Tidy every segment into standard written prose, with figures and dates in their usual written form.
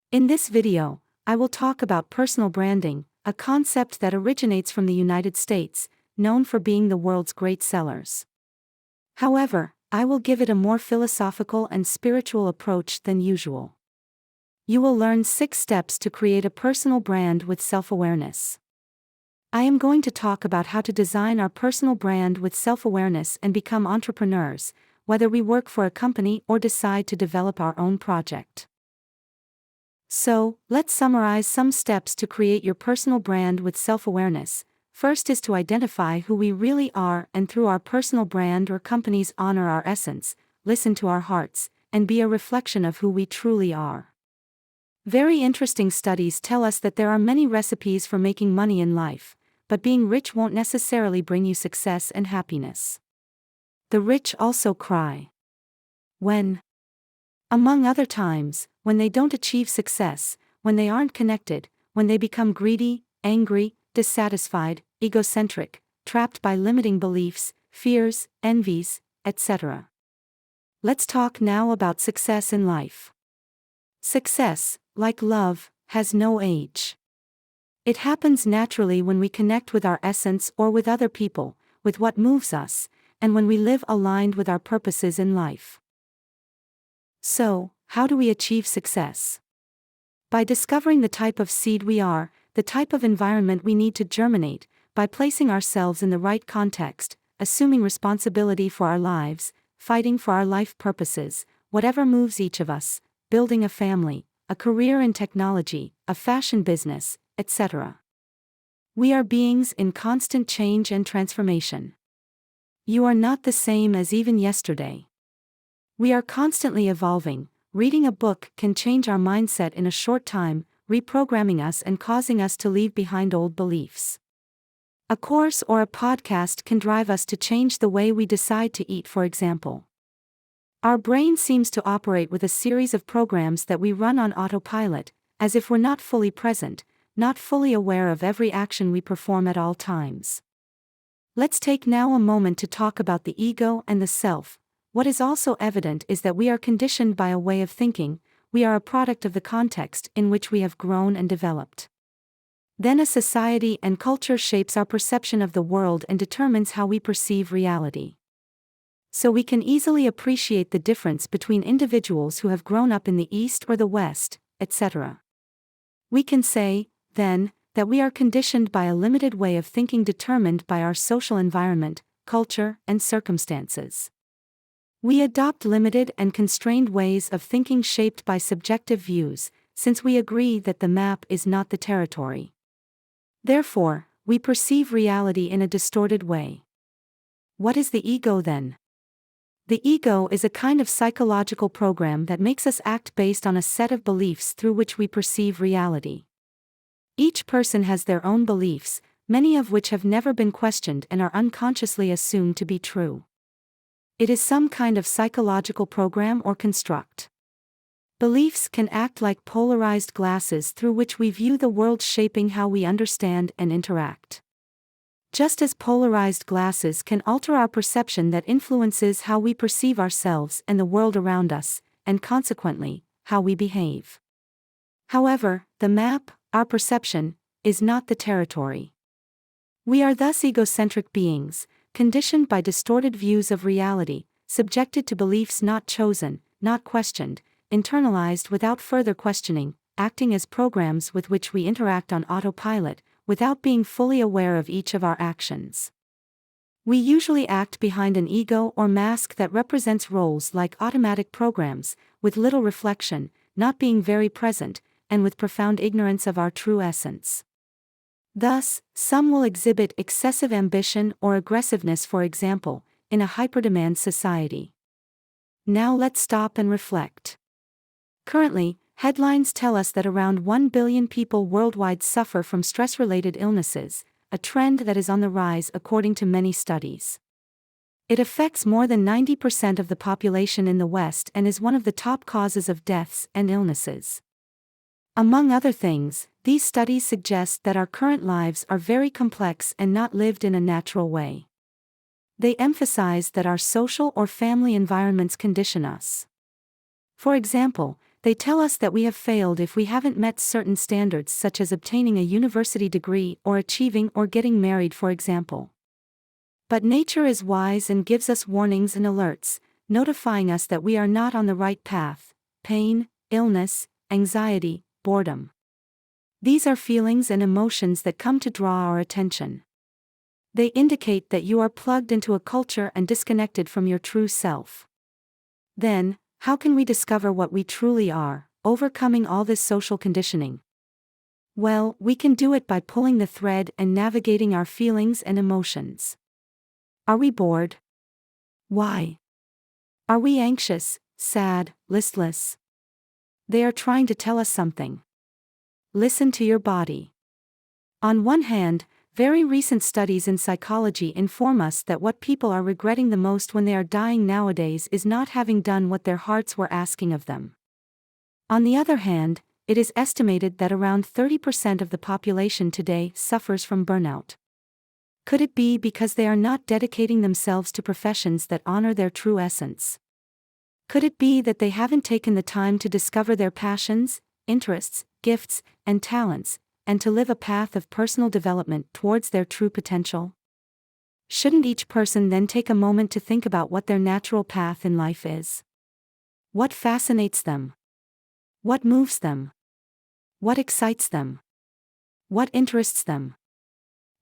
In this video, I will talk about personal branding, a concept that originates from the United States, known for being the world's great sellers. However, I will give it a more philosophical and spiritual approach than usual. You will learn 6 steps to create a personal brand with self-awareness. I am going to talk about how to design our personal brand with self-awareness and become entrepreneurs, whether we work for a company or decide to develop our own project. So, let's summarize some steps to create your personal brand with self-awareness. First is to identify who we really are, and through our personal brand or companies honor our essence, listen to our hearts, and be a reflection of who we truly are. Very interesting studies tell us that there are many recipes for making money in life, but being rich won't necessarily bring you success and happiness. The rich also cry when, among other times, when they don't achieve success, when they aren't connected, when they become greedy, angry, dissatisfied, egocentric, trapped by limiting beliefs, fears, envies, etc. Let's talk now about success in life. Success, like love, has no age. It happens naturally when we connect with our essence or with other people, with what moves us, and when we live aligned with our purposes in life. So, how do we achieve success? By discovering the type of seed we are, the type of environment we need to germinate, by placing ourselves in the right context, assuming responsibility for our lives, fighting for our life purposes, whatever moves each of us, building a family, a career in technology, a fashion business, etc. We are beings in constant change and transformation. You are not the same as even yesterday. We are constantly evolving. Reading a book can change our mindset in a short time, reprogramming us and causing us to leave behind old beliefs. A course or a podcast can drive us to change the way we decide to eat, for example. Our brain seems to operate with a series of programs that we run on autopilot, as if we're not fully present, not fully aware of every action we perform at all times. Let's take now a moment to talk about the ego and the self. What is also evident is that we are conditioned by a way of thinking. We are a product of the context in which we have grown and developed. Then a society and culture shapes our perception of the world and determines how we perceive reality. So we can easily appreciate the difference between individuals who have grown up in the East or the West, etc. We can say, then, that we are conditioned by a limited way of thinking determined by our social environment, culture, and circumstances. We adopt limited and constrained ways of thinking shaped by subjective views, since we agree that the map is not the territory. Therefore, we perceive reality in a distorted way. What is the ego then? The ego is a kind of psychological program that makes us act based on a set of beliefs through which we perceive reality. Each person has their own beliefs, many of which have never been questioned and are unconsciously assumed to be true. It is some kind of psychological program or construct. Beliefs can act like polarized glasses through which we view the world, shaping how we understand and interact. Just as polarized glasses can alter our perception, that influences how we perceive ourselves and the world around us, and consequently, how we behave. However, the map, our perception, is not the territory. We are thus egocentric beings, conditioned by distorted views of reality, subjected to beliefs not chosen, not questioned, internalized without further questioning, acting as programs with which we interact on autopilot, without being fully aware of each of our actions. We usually act behind an ego or mask that represents roles like automatic programs, with little reflection, not being very present, and with profound ignorance of our true essence. Thus, some will exhibit excessive ambition or aggressiveness, for example, in a hyperdemand society. Now let's stop and reflect. Currently, headlines tell us that around 1 billion people worldwide suffer from stress-related illnesses, a trend that is on the rise according to many studies. It affects more than 90% of the population in the West and is one of the top causes of deaths and illnesses. Among other things, these studies suggest that our current lives are very complex and not lived in a natural way. They emphasize that our social or family environments condition us. For example, they tell us that we have failed if we haven't met certain standards, such as obtaining a university degree or achieving or getting married, for example. But nature is wise and gives us warnings and alerts, notifying us that we are not on the right path: pain, illness, anxiety, boredom. These are feelings and emotions that come to draw our attention. They indicate that you are plugged into a culture and disconnected from your true self. Then, how can we discover what we truly are, overcoming all this social conditioning? Well, we can do it by pulling the thread and navigating our feelings and emotions. Are we bored? Why? Are we anxious, sad, listless? They are trying to tell us something. Listen to your body. On one hand, very recent studies in psychology inform us that what people are regretting the most when they are dying nowadays is not having done what their hearts were asking of them. On the other hand, it is estimated that around 30% of the population today suffers from burnout. Could it be because they are not dedicating themselves to professions that honor their true essence? Could it be that they haven't taken the time to discover their passions, interests, gifts, and talents, and to live a path of personal development towards their true potential? Shouldn't each person then take a moment to think about what their natural path in life is? What fascinates them? What moves them? What excites them? What interests them?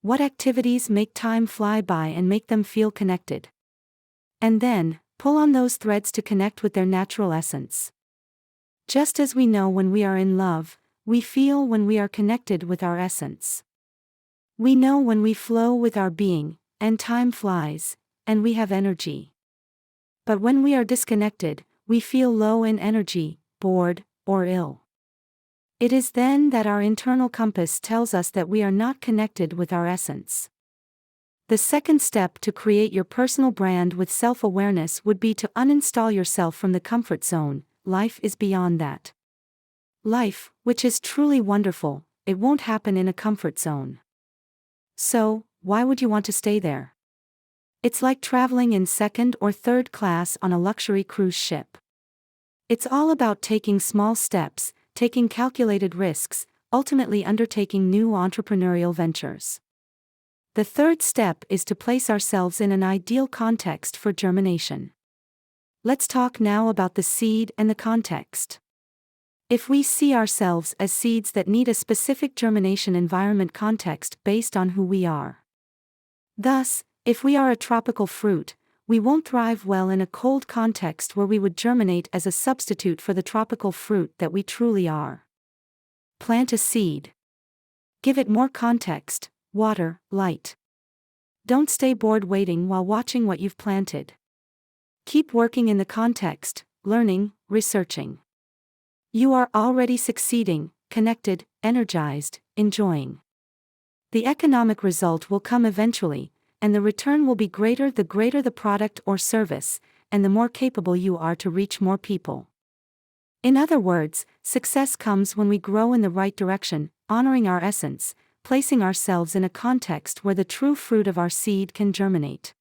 What activities make time fly by and make them feel connected? And then, pull on those threads to connect with their natural essence. Just as we know when we are in love, we feel when we are connected with our essence. We know when we flow with our being, and time flies, and we have energy. But when we are disconnected, we feel low in energy, bored, or ill. It is then that our internal compass tells us that we are not connected with our essence. The second step to create your personal brand with self-awareness would be to uninstall yourself from the comfort zone. Life is beyond that. Life, which is truly wonderful, it won't happen in a comfort zone. So, why would you want to stay there? It's like traveling in second or third class on a luxury cruise ship. It's all about taking small steps, taking calculated risks, ultimately undertaking new entrepreneurial ventures. The third step is to place ourselves in an ideal context for germination. Let's talk now about the seed and the context. If we see ourselves as seeds that need a specific germination environment context based on who we are. Thus, if we are a tropical fruit, we won't thrive well in a cold context where we would germinate as a substitute for the tropical fruit that we truly are. Plant a seed. Give it more context, water, light. Don't stay bored waiting while watching what you've planted. Keep working in the context, learning, researching. You are already succeeding, connected, energized, enjoying. The economic result will come eventually, and the return will be greater the product or service, and the more capable you are to reach more people. In other words, success comes when we grow in the right direction, honoring our essence, placing ourselves in a context where the true fruit of our seed can germinate.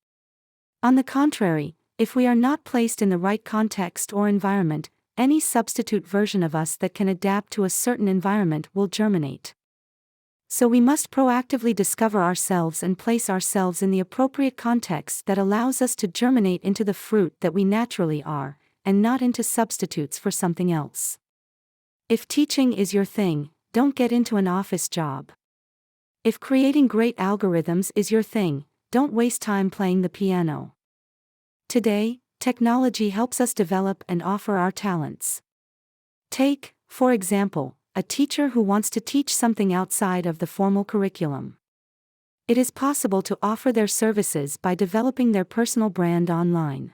On the contrary, if we are not placed in the right context or environment, any substitute version of us that can adapt to a certain environment will germinate. So we must proactively discover ourselves and place ourselves in the appropriate context that allows us to germinate into the fruit that we naturally are, and not into substitutes for something else. If teaching is your thing, don't get into an office job. If creating great algorithms is your thing, don't waste time playing the piano. Today, technology helps us develop and offer our talents. Take, for example, a teacher who wants to teach something outside of the formal curriculum. It is possible to offer their services by developing their personal brand online.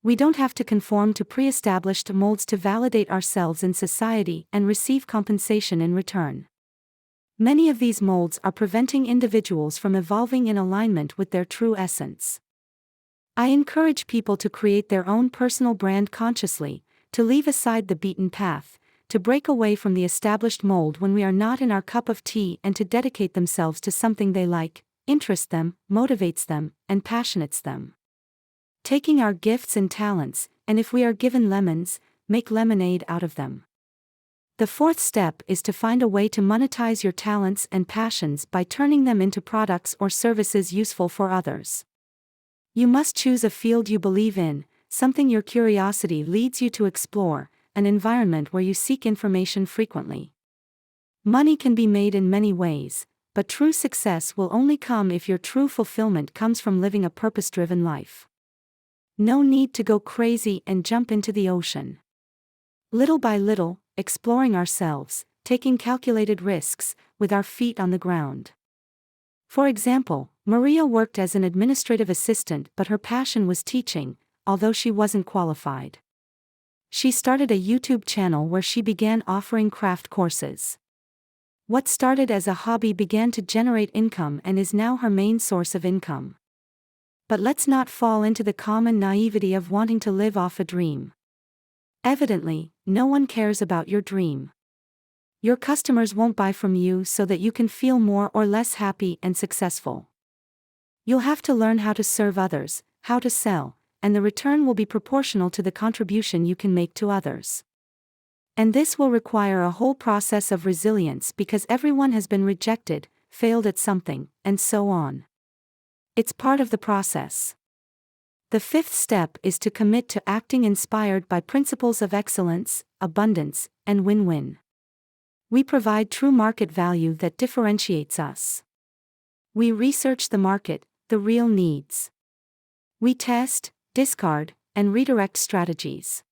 We don't have to conform to pre-established molds to validate ourselves in society and receive compensation in return. Many of these molds are preventing individuals from evolving in alignment with their true essence. I encourage people to create their own personal brand consciously, to leave aside the beaten path, to break away from the established mold when we are not in our cup of tea, and to dedicate themselves to something they like, interests them, motivates them, and passionates them. Taking our gifts and talents, and if we are given lemons, make lemonade out of them. The fourth step is to find a way to monetize your talents and passions by turning them into products or services useful for others. You must choose a field you believe in, something your curiosity leads you to explore, an environment where you seek information frequently. Money can be made in many ways, but true success will only come if your true fulfillment comes from living a purpose-driven life. No need to go crazy and jump into the ocean. Little by little, exploring ourselves, taking calculated risks, with our feet on the ground. For example, Maria worked as an administrative assistant, but her passion was teaching, although she wasn't qualified. She started a YouTube channel where she began offering craft courses. What started as a hobby began to generate income and is now her main source of income. But let's not fall into the common naivety of wanting to live off a dream. Evidently, no one cares about your dream. Your customers won't buy from you so that you can feel more or less happy and successful. You'll have to learn how to serve others, how to sell, and the return will be proportional to the contribution you can make to others. And this will require a whole process of resilience because everyone has been rejected, failed at something, and so on. It's part of the process. The fifth step is to commit to acting inspired by principles of excellence, abundance, and win-win. We provide true market value that differentiates us. We research the market, the real needs. We test, discard, and redirect strategies.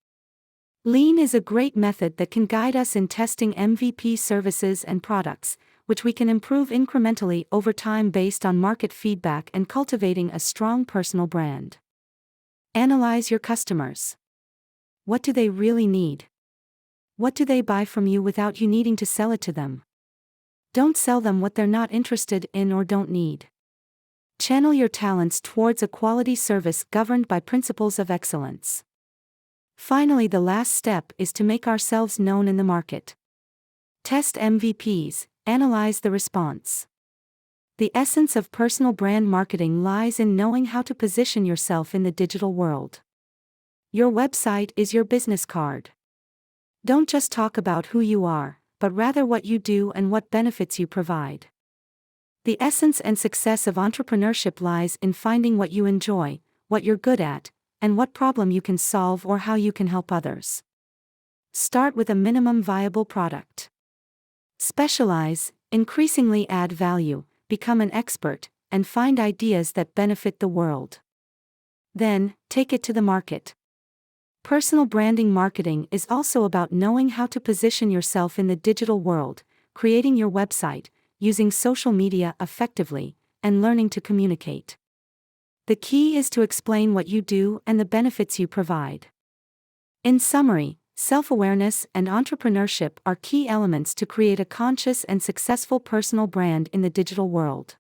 Lean is a great method that can guide us in testing MVP services and products, which we can improve incrementally over time based on market feedback and cultivating a strong personal brand. Analyze your customers. What do they really need? What do they buy from you without you needing to sell it to them? Don't sell them what they're not interested in or don't need. Channel your talents towards a quality service governed by principles of excellence. Finally, the last step is to make ourselves known in the market. Test MVPs, analyze the response. The essence of personal brand marketing lies in knowing how to position yourself in the digital world. Your website is your business card. Don't just talk about who you are, but rather what you do and what benefits you provide. The essence and success of entrepreneurship lies in finding what you enjoy, what you're good at, and what problem you can solve or how you can help others. Start with a minimum viable product. Specialize, increasingly add value, become an expert, and find ideas that benefit the world. Then, take it to the market. Personal branding marketing is also about knowing how to position yourself in the digital world, creating your website, using social media effectively, and learning to communicate. The key is to explain what you do and the benefits you provide. In summary, self-awareness and entrepreneurship are key elements to create a conscious and successful personal brand in the digital world.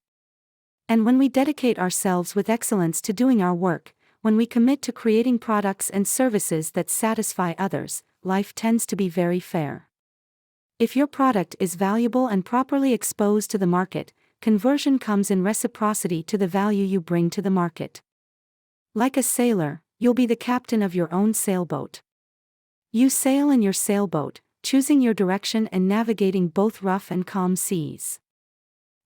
And when we dedicate ourselves with excellence to doing our work, when we commit to creating products and services that satisfy others, life tends to be very fair. If your product is valuable and properly exposed to the market, conversion comes in reciprocity to the value you bring to the market. Like a sailor, you'll be the captain of your own sailboat. You sail in your sailboat, choosing your direction and navigating both rough and calm seas.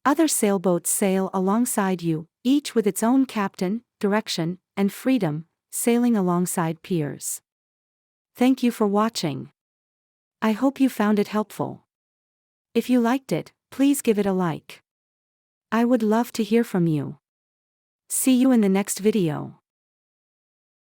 Other sailboats sail alongside you, each with its own captain, direction, and freedom, sailing alongside peers. Thank you for watching. I hope you found it helpful. If you liked it, please give it a like. I would love to hear from you. See you in the next video.